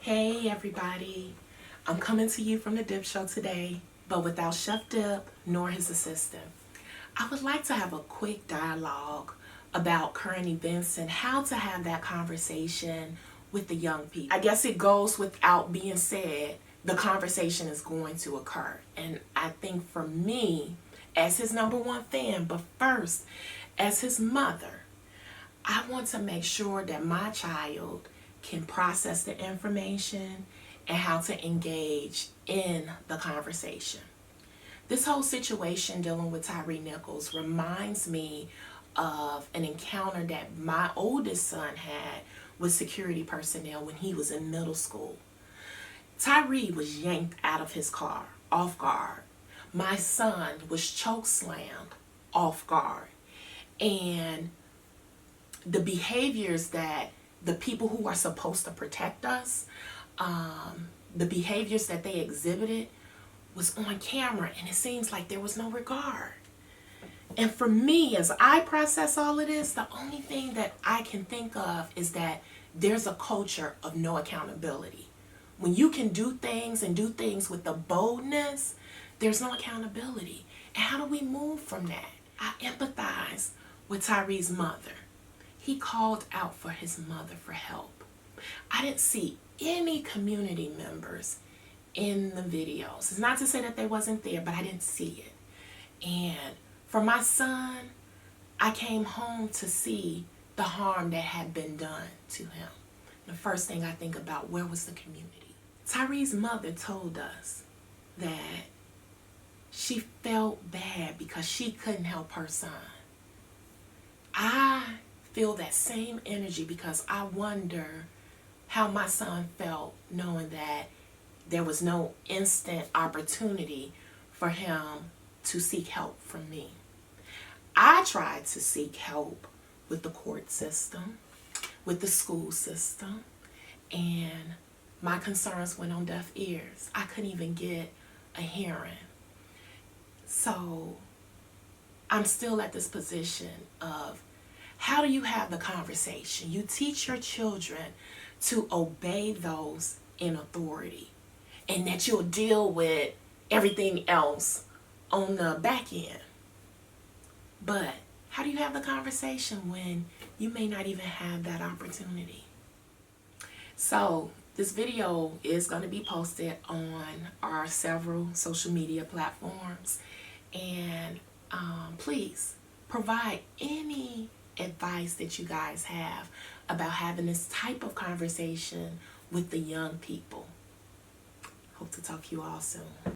Hey everybody, I'm coming to you from the Dip Show today, but without Chef Dip nor his assistant. I would like to have a quick dialogue about current events and how to have that conversation with the young people. I guess it goes without being said, the conversation is going to occur. And I think for me, as his #1 fan, but first, as his mother, I want to make sure that my child can process the information and how to engage in the conversation. This whole situation dealing with Tyre Nichols reminds me of an encounter that my oldest son had with security personnel when he was in middle school. Tyre was yanked out of his car, off guard. My son was choke slammed, off guard. And the behaviors that the people who are supposed to protect us, the behaviors that they exhibited was on camera, and it seems like there was no regard. And for me, as I process all of this, the only thing that I can think of is that there's a culture of no accountability. When you can do things and do things with the boldness, there's no accountability. And how do we move from that? I empathize with Tyre's mother. He called out for his mother for help. I didn't see any community members in the videos. It's not to say that they wasn't there, but I didn't see it. And for my son, I came home to see the harm that had been done to him. The first thing I think about, where was the community? Tyre's mother told us that she felt bad because she couldn't help her son. I feel that same energy because I wonder how my son felt knowing that there was no instant opportunity for him to seek help from me. I tried to seek help with the court system, with the school system, and my concerns went on deaf ears. I couldn't even get a hearing. So I'm still at this position of, how do you have the conversation? You teach your children to obey those in authority and that you'll deal with everything else on the back end. But how do you have the conversation when you may not even have that opportunity? So this video is going to be posted on our several social media platforms. And please provide any advice that you guys have about having this type of conversation with the young people. Hope to talk to you all soon.